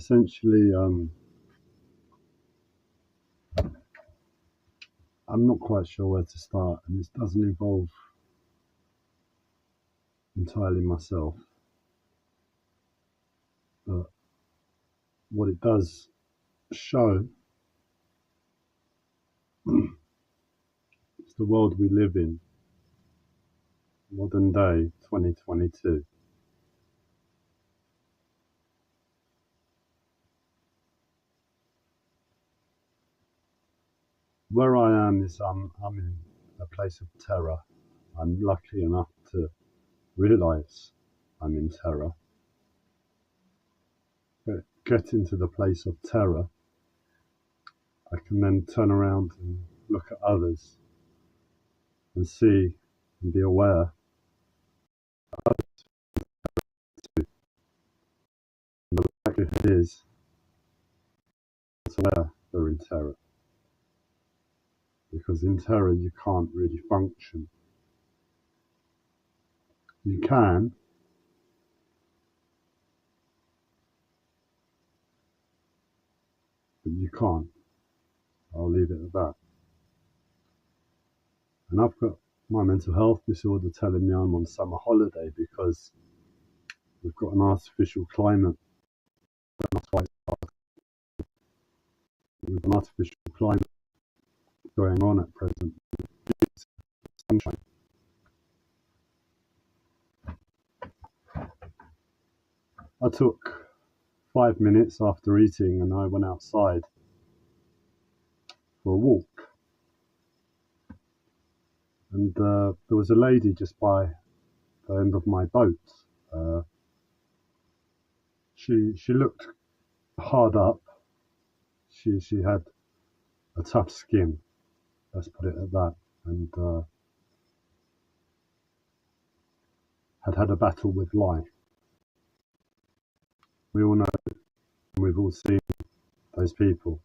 essentially, I'm not quite sure where to start, and this doesn't involve entirely myself, but what it does show is the world we live in, modern day 2022. Where I am is I'm in a place of terror. I'm lucky enough to realize I'm in terror. But get into the place of terror, I can then turn around and look at others and see and be aware. And the likelihood is aware they're in terror. Because in terror you can't really function. You can, but you can't. I'll leave it at that. And I've got my mental health disorder telling me I'm on summer holiday because we've got an artificial climate. With an artificial climate going on at present. Sunshine. I took 5 minutes after eating and I went outside for a walk. And there was a lady just by the end of my boat. She looked hard up. She had a tough skin, let's put it at that, and had a battle with life. We all know, and we've all seen those people.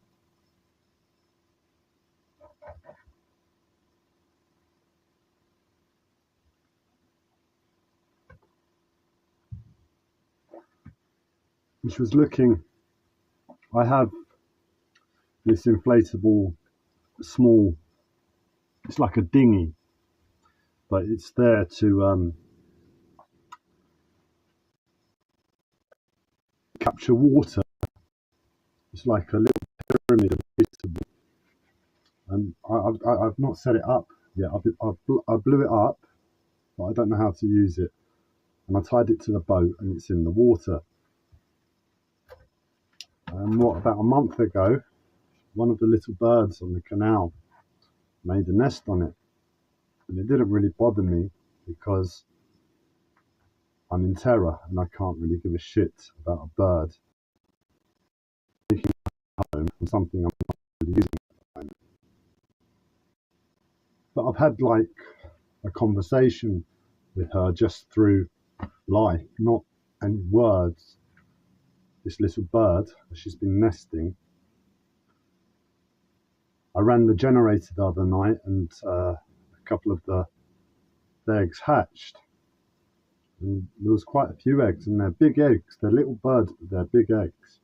And she was looking. I have this inflatable, small, it's like a dinghy, but it's there to capture water. It's like a little pyramid, and I've not set it up yet. I blew it up, but I don't know how to use it. And I tied it to the boat, and it's in the water. And about a month ago, one of the little birds on the canal made a nest on it, and it didn't really bother me because I'm in terror and I can't really give a shit about a bird taking home from something I'm not really using at the moment. But I've had like a conversation with her just through life, not any words. This little bird, she's been nesting. I ran the generator the other night and a couple of the eggs hatched. And there was quite a few eggs, and they're big eggs. They're little birds, but they're big eggs.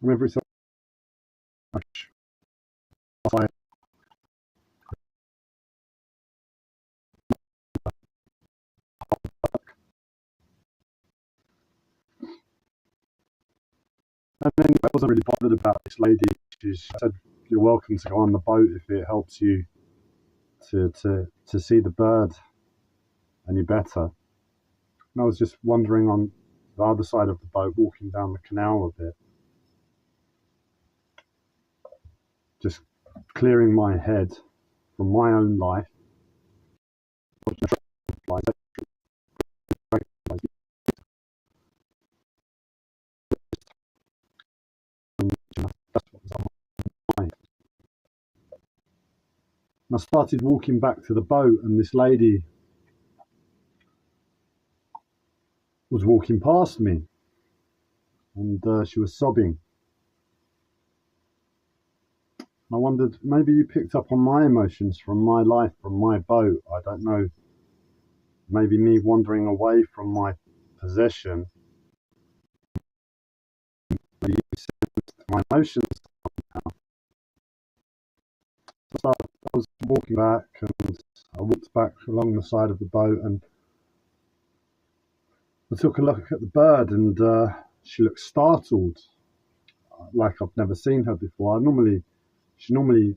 And every time I and then I wasn't really bothered about this lady. She said, "You're welcome to go on the boat if it helps you to see the bird any better." And I was just wandering on the other side of the boat, walking down the canal a bit, just clearing my head from my own life. That's what was on my mind. And I started walking back to the boat, and this lady was walking past me, and she was sobbing. I wondered, maybe you picked up on my emotions from my life, from my boat. I don't know. Maybe me wandering away from my possession really sense to my emotions somehow. So I was walking back, and I walked back along the side of the boat, and I took a look at the bird, and she looked startled, like I've never seen her before. She normally,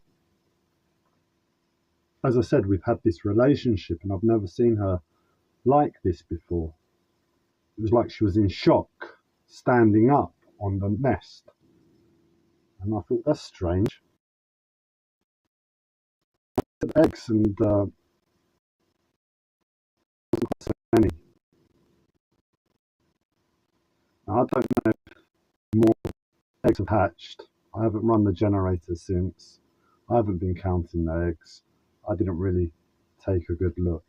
as I said, we've had this relationship, and I've never seen her like this before. It was like she was in shock, standing up on the nest. And I thought, that's strange. Eggs, and so many. Now, I don't know if more eggs have hatched. I haven't run the generator since. I haven't been counting the eggs. I didn't really take a good look.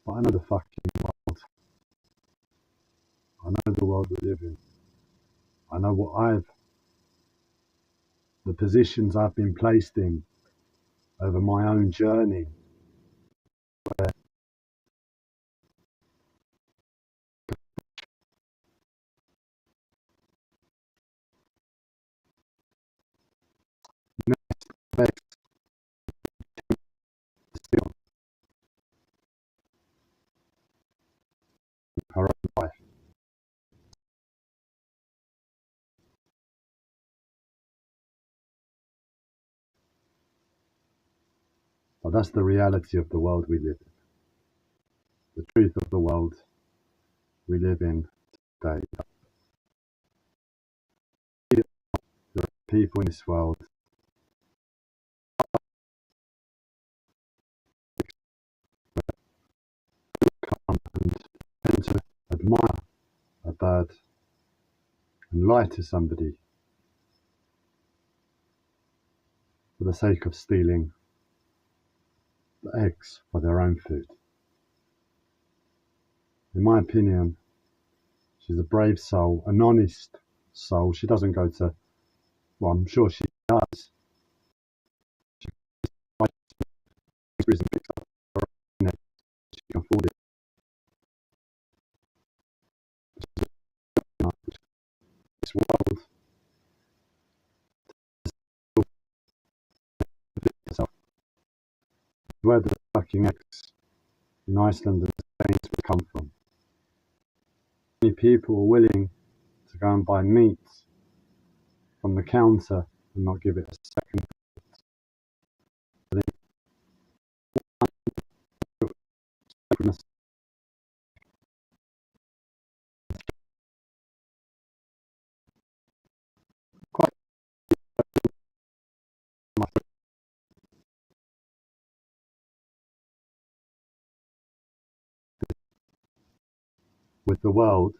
But I know the fucking world. I know the world we live in. I know the positions I've been placed in over my own journey. Where eggs still her own life. But that's the reality of the world we live in. The truth of the world we live in today. There are people in this world come and tend to admire a bird and lie to somebody for the sake of stealing the eggs for their own food. In my opinion, she's a brave soul, an honest soul. She doesn't go to, well, I'm sure she does. She picks up her own eggs. She can afford it. This world where the fucking eggs in Iceland and Spain would come from. Many people are willing to go and buy meat from the counter and not give it a second. Quite with the world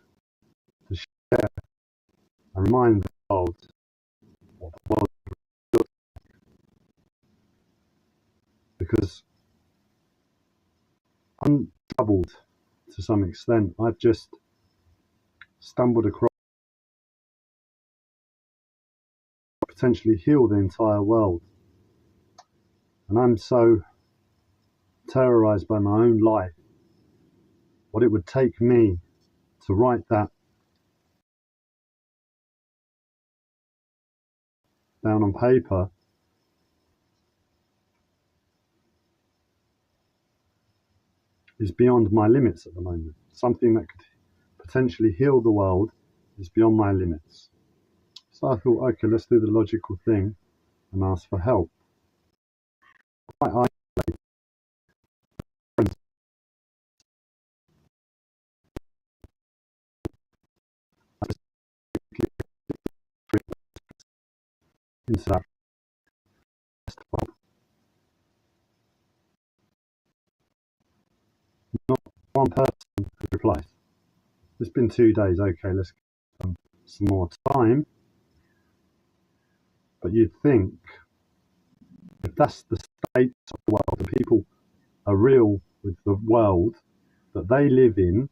to share and remind the world what the world looks like. Because I'm troubled to some extent. I've just stumbled across potentially heal the entire world. And I'm so terrorized by my own life, what it would take me to write that down on paper is beyond my limits at the moment. Something that could potentially heal the world is beyond my limits. So I thought, okay, let's do the logical thing and ask for help. I into that festival. Not one person has replied. It's been 2 days, okay, let's give them some more time. But you'd think if that's the state of the world, and people are real with the world that they live in,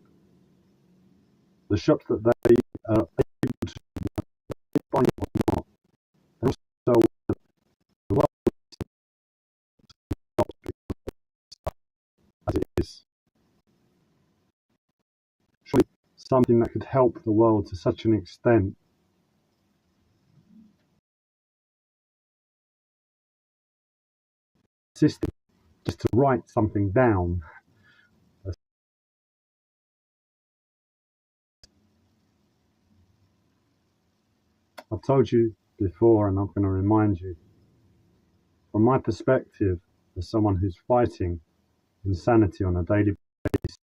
the shops that they are able to buy or not, and also the world as it is. Surely something that could help the world to such an extent, system, just to write something down. I've told you before, and I'm going to remind you, from my perspective, as someone who's fighting insanity on a daily basis,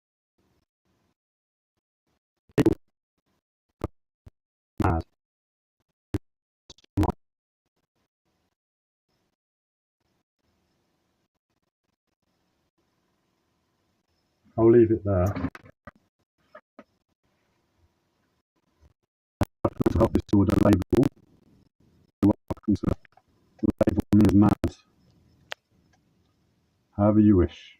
mad. I'll leave it there. To help disorder label, you're welcome to label me as mad, however you wish.